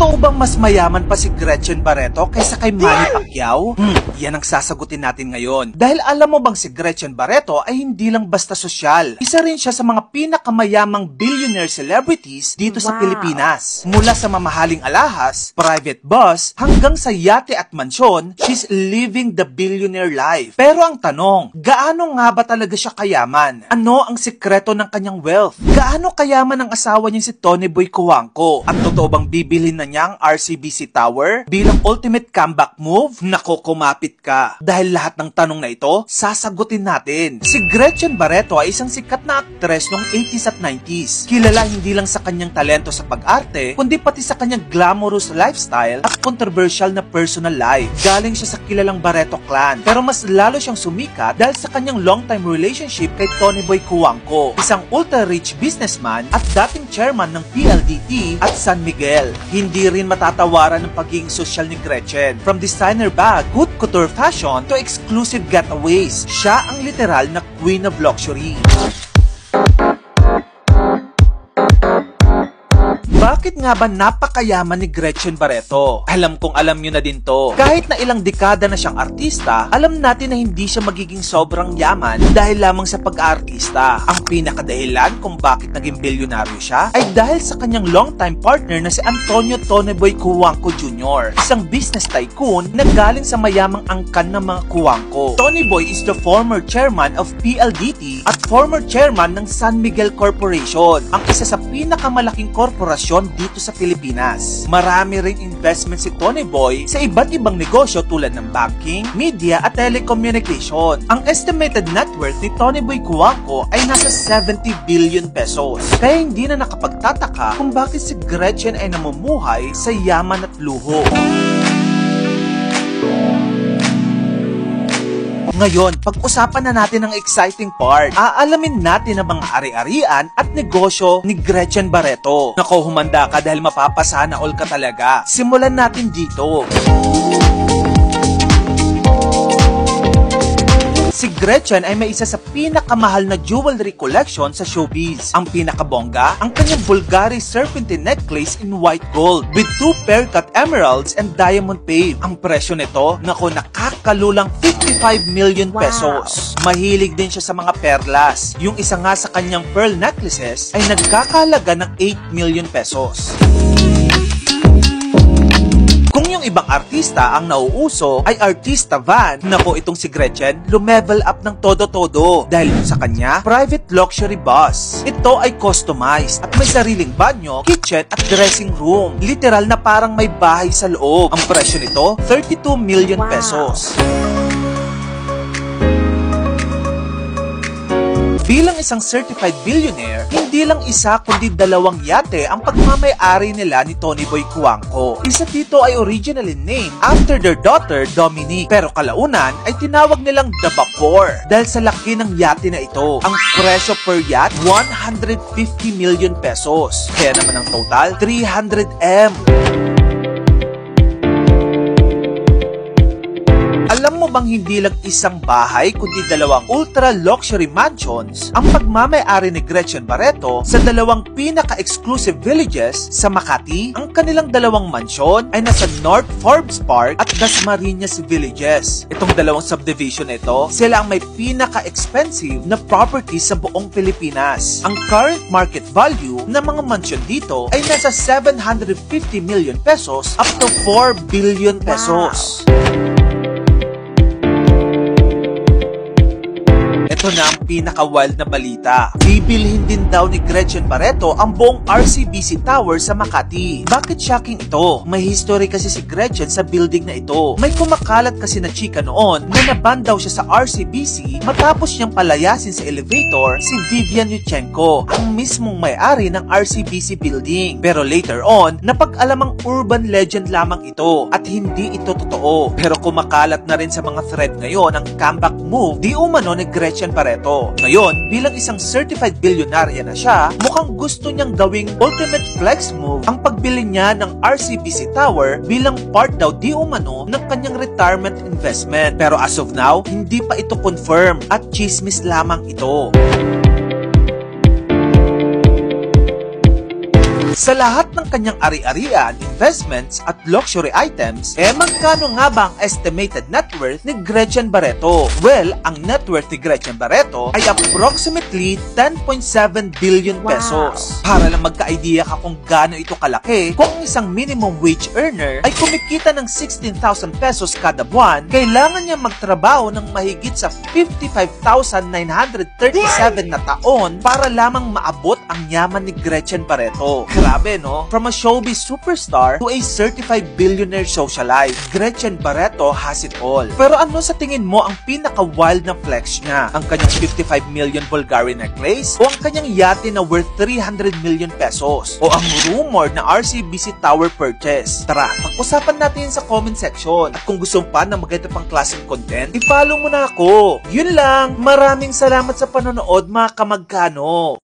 Totoo bang mas mayaman pa si Gretchen Barreto kaysa kay Manny Pacquiao? Yan ang sasagutin natin ngayon. Dahil alam mo bang si Gretchen Barreto ay hindi lang basta sosyal. Isa rin siya sa mga pinakamayamang billionaire celebrities dito sa Pilipinas. Mula sa mamahaling alahas, private bus, hanggang sa yate at mansyon, she's living the billionaire life. Pero ang tanong, gaano nga ba talaga siya kayaman? Ano ang sikreto ng kanyang wealth? Gaano kayaman ang asawa niya si Tony Boy Cuangco? At totoo bang bibilhin na niya ang RCBC Tower bilang ultimate comeback move? Nako, kumapit ka. Dahil lahat ng tanong na ito, sasagutin natin. Si Gretchen Barreto ay isang sikat na aktres noong 80s at 90s. Kilala hindi lang sa kanyang talento sa pag-arte, kundi pati sa kanyang glamorous lifestyle at controversial na personal life. Galing siya sa kilalang Barreto clan, pero mas lalo siyang sumikat dahil sa kanyang long-time relationship kay Tony Boy Cuangco, isang ultra-rich businessman at dating chairman ng PLDT at San Miguel. Hindi rin matatawaran ng pagiging sosyal ni Gretchen. From designer bag, haute couture fashion, to exclusive getaways, siya ang literal na queen of luxury. Bakit nga ba napakayaman ni Gretchen Barreto? Alam kong alam nyo na din to. Kahit na ilang dekada na siyang artista, alam natin na hindi siya magiging sobrang yaman dahil lamang sa pag-aartista. Ang pinakadahilan kung bakit naging bilyonaryo siya ay dahil sa kanyang longtime partner na si Antonio Tony Boy Cuangco Jr., isang business tycoon na galing sa mayamang angkan ng mga Cuangco. Tony Boy is the former chairman of PLDT at former chairman ng San Miguel Corporation, ang isa sa pinakamalaking korporasyon dito sa Pilipinas. Marami ring investment si Tony Boy sa iba't ibang negosyo tulad ng banking, media at telecommunication. Ang estimated net worth ni Tony Boy Cuangco ay nasa 70 billion pesos. Kaya hindi na nakapagtataka kung bakit si Gretchen ay namumuhay sa yaman at luho. Ngayon, pag-usapan na natin ang exciting part. Aalamin natin ang mga ari-arian at negosyo ni Gretchen Barreto. Nako, humanda ka dahil mapapasana all ka talaga. Simulan natin dito. Si Gretchen ay may isa sa pinakamahal na jewelry collection sa showbiz. Ang pinakabongga, ang kanyang Bulgari serpentine necklace in white gold with 2 pear-cut emeralds and diamond pave. Ang presyo nito, nako, nakakalulang 55 million pesos. Mahilig din siya sa mga perlas. Yung isa nga sa kanyang pearl necklaces ay nagkakahalaga ng 8 million pesos. Kung yung ibang artista ang nauuso ay Artista Van, nako, itong si Gretchen lumevel up ng todo-todo dahil sa kanya private luxury bus. Ito ay customized at may sariling banyo, kitchen at dressing room. Literal na parang may bahay sa loob. Ang presyo nito, 32 million pesos. Bilang isang certified billionaire, hindi lang isa kundi 2 yate ang pagmamay-ari nila ni Tony Boy Cuangco. Isa dito ay originally named after their daughter, Dominique. Pero kalaunan ay tinawag nilang The Vapor dahil sa laki ng yate na ito. Ang presyo per yacht, 150 million pesos. Kaya naman ang total, 300 M. Alam mo bang hindi lang isang bahay kundi 2 ultra-luxury mansions ang pagmamay-ari ni Gretchen Barreto sa 2 pinaka-exclusive villages sa Makati? Ang kanilang 2 mansyon ay nasa North Forbes Park at Dasmariñas villages. Itong 2 subdivision na ito, sila ang may pinaka-expensive na property sa buong Pilipinas. Ang current market value ng mga mansyon dito ay nasa 750 million pesos up to 4 billion pesos. Ito na ang pinaka-wild na balita. Bibilhin din daw ni Gretchen Barreto ang buong RCBC Tower sa Makati. Bakit shocking ito? May history kasi si Gretchen sa building na ito. May kumakalat kasi na chika noon na naban daw siya sa RCBC matapos niyang palayasin sa elevator si Vivian Yuchenko, ang mismong may-ari ng RCBC building. Pero later on, napag-alamang urban legend lamang ito at hindi ito totoo. Pero kumakalat na rin sa mga thread ngayon ang comeback move di umano ni Gretchen Barreto. Ngayon, bilang isang certified billionaire na siya, mukhang gusto niyang gawing ultimate flex move ang pagbili niya ng RCBC Tower bilang part daw di umano ng kanyang retirement investment. Pero as of now, hindi pa ito confirm at chismis lamang ito. Sa lahat ng kanyang ari-arian, investments at luxury items, magkano nga ba ang estimated net worth ni Gretchen Barreto? Well, ang net worth ni Gretchen Barreto ay approximately 10.7 billion pesos. Para lang magka-idea ka kung gaano ito kalaki, kung ang isang minimum wage earner ay kumikita ng 16,000 pesos kada buwan, kailangan niya magtrabaho ng mahigit sa 55,937 na taon para lamang maabot ang yaman ni Gretchen Barreto. Grabe, no? From a showbiz superstar to a certified billionaire socialite, Gretchen Barreto has it all. Pero ano sa tingin mo ang pinaka-wild na flex niya? Ang kanyang 55 million Bulgarian necklace? O ang kanyang yate na worth 300 million pesos? O ang rumored na RCBC Tower purchase? Tara, pag-usapan natin sa comment section. At kung gusto pa na maganda pang klaseng content, i-follow mo na ako. Yun lang. Maraming salamat sa panonood, mga kamagkano.